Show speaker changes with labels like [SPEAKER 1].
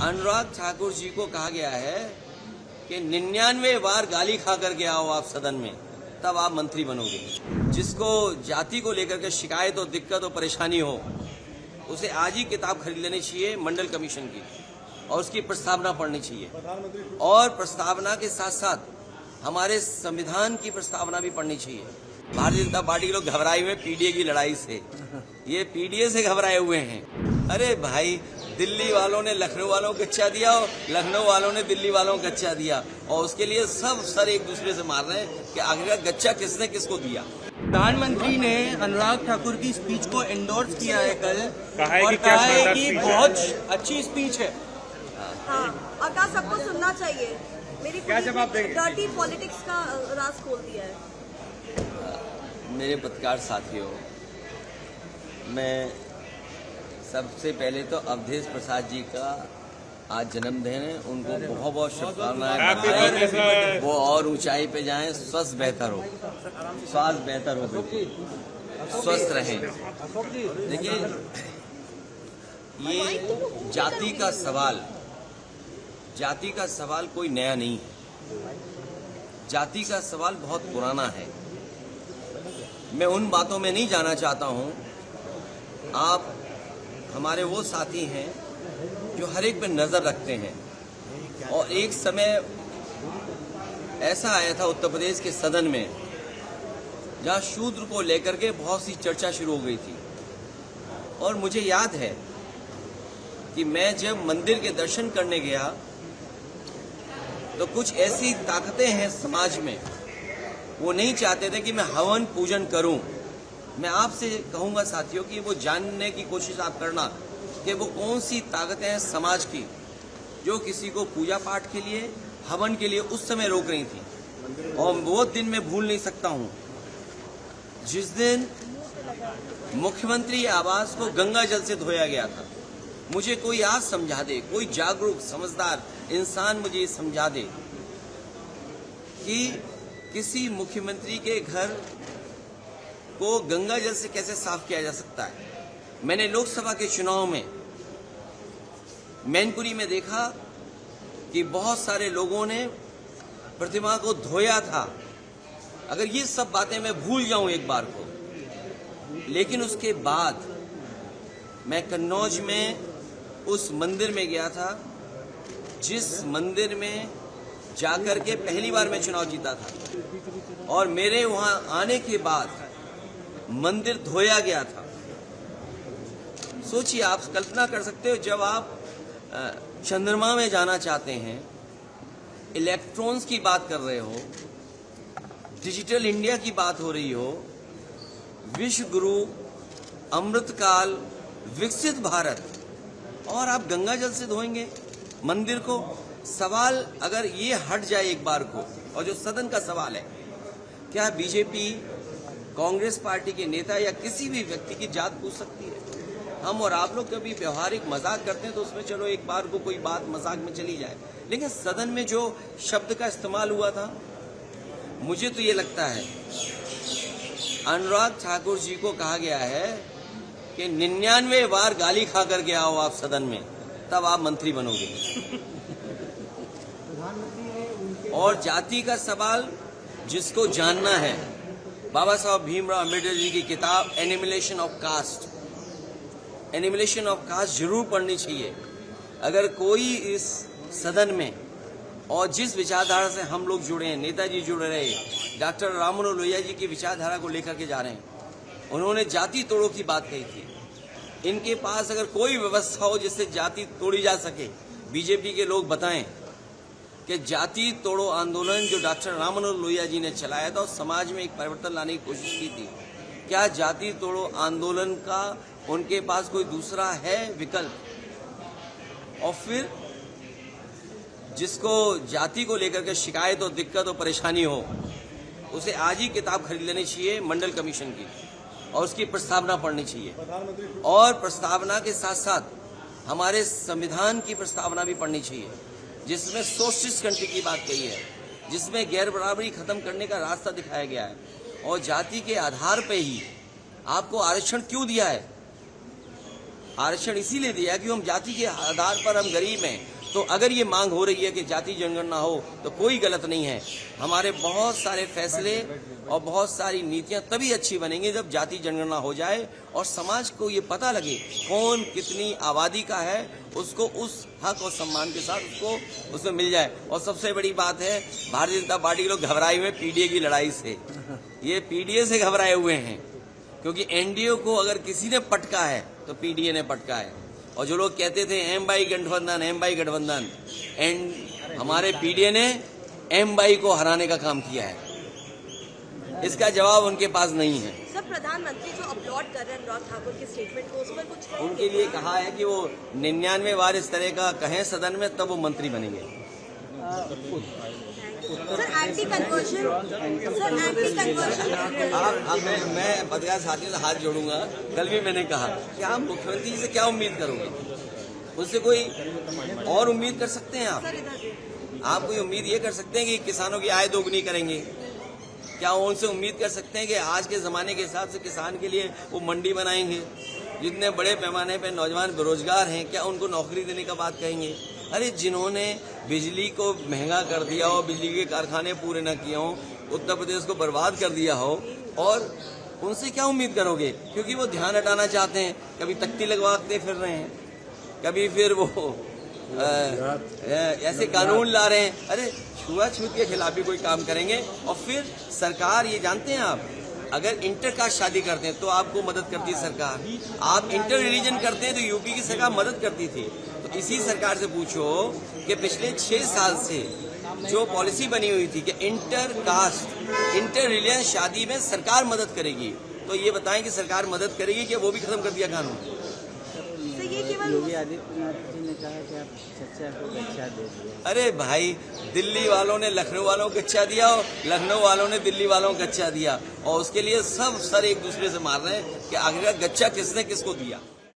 [SPEAKER 1] अनुराग ठाकुर जी को कहा गया है कि 99 बार गाली खा करके आओ आप सदन में, तब आप मंत्री बनोगे। जिसको जाति को लेकर के शिकायत और दिक्कत और परेशानी हो, उसे आज ही किताब खरीद लेनी चाहिए मंडल कमीशन की और उसकी प्रस्तावना पढ़नी चाहिए। और प्रस्तावना के साथ साथ हमारे संविधान की प्रस्तावना भी पढ़नी चाहिए। भारतीय जनता पार्टी के लोग घबराए हुए पीडीए की लड़ाई से, ये पीडीए से घबराए हुए हैं। अरे भाई, दिल्ली वालों ने लखनऊ वालों को कच्चा दिया और लखनऊ वालों ने दिल्ली वालों को कच्चा दिया, और उसके लिए सब सर एक दूसरे से मार रहे हैं कि आखिर गच्चा किसने किसको दिया।
[SPEAKER 2] प्रधानमंत्री ने अनुराग ठाकुर की स्पीच को एंडोर्स किया है कल,
[SPEAKER 3] और
[SPEAKER 2] कहा है कि बहुत अच्छी स्पीच है।
[SPEAKER 4] हाँ, और कहा सबको सुनना चाहिए। मेरी
[SPEAKER 3] क्या जवाब देंगे?
[SPEAKER 4] डर्टी पॉलिटिक्स का राज खोल दिया है।
[SPEAKER 1] मेरे पत्रकार साथियों, मैं सबसे पहले तो अवधेश प्रसाद जी का आज जन्मदिन है, उनको बहुत बहुत शुभकामनाएं। वो और ऊंचाई पे जाएं, स्वास्थ्य बेहतर हो, स्वास्थ्य बेहतर हो, स्वस्थ रहें। देखिए, ये जाति का सवाल कोई नया नहीं है। जाति का सवाल बहुत पुराना है। मैं उन बातों में नहीं जाना चाहता हूं। आप हमारे वो साथी हैं जो हर एक पे नजर रखते हैं, और एक समय ऐसा आया था उत्तर प्रदेश के सदन में जहां शूद्र को लेकर के बहुत सी चर्चा शुरू हो गई थी। और मुझे याद है कि मैं जब मंदिर के दर्शन करने गया तो कुछ ऐसी ताकतें हैं समाज में, वो नहीं चाहते थे कि मैं हवन पूजन करूं। मैं आपसे कहूंगा साथियों कि वो जानने की कोशिश आप करना कि वो कौन सी ताकतें हैं समाज की जो किसी को पूजा पाठ के लिए, हवन के लिए उस समय रोक रही थी। और वो दिन मैं भूल नहीं सकता हूं जिस दिन मुख्यमंत्री आवास को गंगा जल से धोया गया था। मुझे कोई आज समझा दे, कोई जागरूक समझदार इंसान मुझे समझा दे कि किसी मुख्यमंत्री के घर को गंगा जल से कैसे साफ किया जा सकता है। मैंने लोकसभा के चुनाव में मैनपुरी में देखा कि बहुत सारे लोगों ने प्रतिमा को धोया था। अगर ये सब बातें मैं भूल जाऊं एक बार को, लेकिन उसके बाद मैं कन्नौज में उस मंदिर में गया था जिस मंदिर में जाकर के पहली बार मैं चुनाव जीता था, और मेरे वहां आने के बाद मंदिर धोया गया था। सोचिए, आप कल्पना कर सकते हो, जब आप चंद्रमा में जाना चाहते हैं, इलेक्ट्रॉन्स की बात कर रहे हो, डिजिटल इंडिया की बात हो रही हो, विश्व गुरु, अमृतकाल, विकसित भारत, और आप गंगा जल से धोएंगे मंदिर को। सवाल अगर ये हट जाए एक बार को, और जो सदन का सवाल है, क्या बीजेपी, कांग्रेस पार्टी के नेता या किसी भी व्यक्ति की जात पूछ सकती है? हम और आप लोग कभी व्यवहारिक मजाक करते हैं तो उसमें चलो एक बार को कोई बात मजाक में चली जाए, लेकिन सदन में जो शब्द का इस्तेमाल हुआ था, मुझे तो ये लगता है अनुराग ठाकुर जी को कहा गया है कि 99 बार गाली खा करके आओ आप सदन में, तब आप मंत्री बनोगे। और जाति का सवाल जिसको जानना है, बाबा साहब भीमराव अम्बेडकर जी की किताब एनिमिलेशन ऑफ कास्ट, एनिमिलेशन ऑफ कास्ट जरूर पढ़नी चाहिए। अगर कोई इस सदन में, और जिस विचारधारा से हम लोग जुड़े हैं, नेताजी जुड़े रहे, डॉक्टर राममनोहर लोहिया जी की विचारधारा को लेकर के जा रहे हैं, उन्होंने जाति तोड़ो की बात कही थी। इनके पास अगर कोई व्यवस्था हो जिससे जाति तोड़ी जा सके, बीजेपी के लोग बताएं कि जाति तोड़ो आंदोलन जो डॉक्टर राममनोहर लोहिया जी ने चलाया था और समाज में एक परिवर्तन लाने की कोशिश की थी, क्या जाति तोड़ो आंदोलन का उनके पास कोई दूसरा है विकल्प? और फिर जिसको जाति को लेकर के शिकायत और दिक्कत और परेशानी हो, उसे आज ही किताब खरीद लेनी चाहिए मंडल कमीशन की और उसकी प्रस्तावना पढ़नी चाहिए। और प्रस्तावना के साथ साथ हमारे संविधान की प्रस्तावना भी पढ़नी चाहिए, जिसमें सोशलिस्ट कंट्री की बात कही है, जिसमें गैर बराबरी खत्म करने का रास्ता दिखाया गया है, और जाति के आधार पर ही आपको आरक्षण क्यों दिया है? आरक्षण इसीलिए दिया कि हम जाति के आधार पर हम गरीब हैं। तो अगर ये मांग हो रही है कि जाति जनगणना हो तो कोई गलत नहीं है। हमारे बहुत सारे फैसले और बहुत सारी नीतियां तभी अच्छी बनेंगी जब जाति जनगणना हो जाए और समाज को ये पता लगे कौन कितनी आबादी का है, उसको उस हक और सम्मान के साथ उसको उसमें मिल जाए। और सबसे बड़ी बात है, भारतीय जनता पार्टी के लोग घबराए हुए पीडीए की लड़ाई से। ये पीडीए से घबराए हुए हैं, क्योंकि एनडीए को अगर किसी ने पटका है तो पीडीए ने पटका है। और जो लोग कहते थे एम बाई गठबंधन, हमारे पीडीए ने एम बाई को हराने का काम किया है। इसका जवाब उनके पास नहीं है।
[SPEAKER 4] सर, प्रधानमंत्री जो अपलॉड कर रहे हैं अनुराग ठाकुर के स्टेटमेंट को, उस पर कुछ कहेंगे?
[SPEAKER 1] उनके लिए कहा है कि वो 99 बार इस तरह का कहें सदन में, तब वो मंत्री बनेंगे।
[SPEAKER 4] सर, एंटी कन्वर्जन
[SPEAKER 1] अब मैं पत्रकार साथियों से हाथ जोड़ूंगा। कल भी मैंने कहा कि आप मुख्यमंत्री से क्या उम्मीद करोगे, उससे कोई और उम्मीद कर सकते हैं आप?
[SPEAKER 4] सर, इधर
[SPEAKER 1] आप कोई उम्मीद ये कर सकते हैं कि किसानों की आय दोगुनी करेंगे? क्या वो उनसे उम्मीद कर सकते हैं कि आज के जमाने के हिसाब से किसान के लिए वो मंडी बनाएंगे? जितने बड़े पैमाने पर नौजवान बेरोजगार हैं, क्या उनको नौकरी देने का बात कहेंगे? अरे जिन्होंने बिजली को महंगा कर दिया हो, बिजली के कारखाने पूरे न किए हों, उत्तर प्रदेश को बर्बाद कर दिया हो, और उनसे क्या उम्मीद करोगे? क्योंकि वो ध्यान हटाना चाहते हैं। कभी तख्ती लगवाते फिर रहे हैं, कभी फिर वो ऐसे कानून ला रहे हैं। अरे छुआछूत के खिलाफ भी कोई काम करेंगे। और फिर सरकार, ये जानते हैं आप, अगर इंटर कास्ट शादी करते हैं तो आपको मदद करती है सरकार। आप इंटर रिलीजन करते हैं तो यूपी की सरकार मदद करती थी। तो इसी सरकार से पूछो कि पिछले 6 साल से जो पॉलिसी बनी हुई थी कि इंटर कास्ट, इंटर रिलीजन शादी में सरकार मदद करेगी, तो ये बताएं कि सरकार मदद करेगी कि वो भी खत्म कर दिया कानून?
[SPEAKER 3] योगी आदित्यनाथ जी ने कहा कि आप चर्चा को गच्चा दे दिया।
[SPEAKER 1] अरे भाई, दिल्ली वालों ने लखनऊ वालों को गच्चा दिया और लखनऊ वालों ने दिल्ली वालों को गच्चा दिया, और उसके लिए सब सर एक दूसरे से मार रहे हैं कि आखिरकार गच्चा किसने किसको दिया।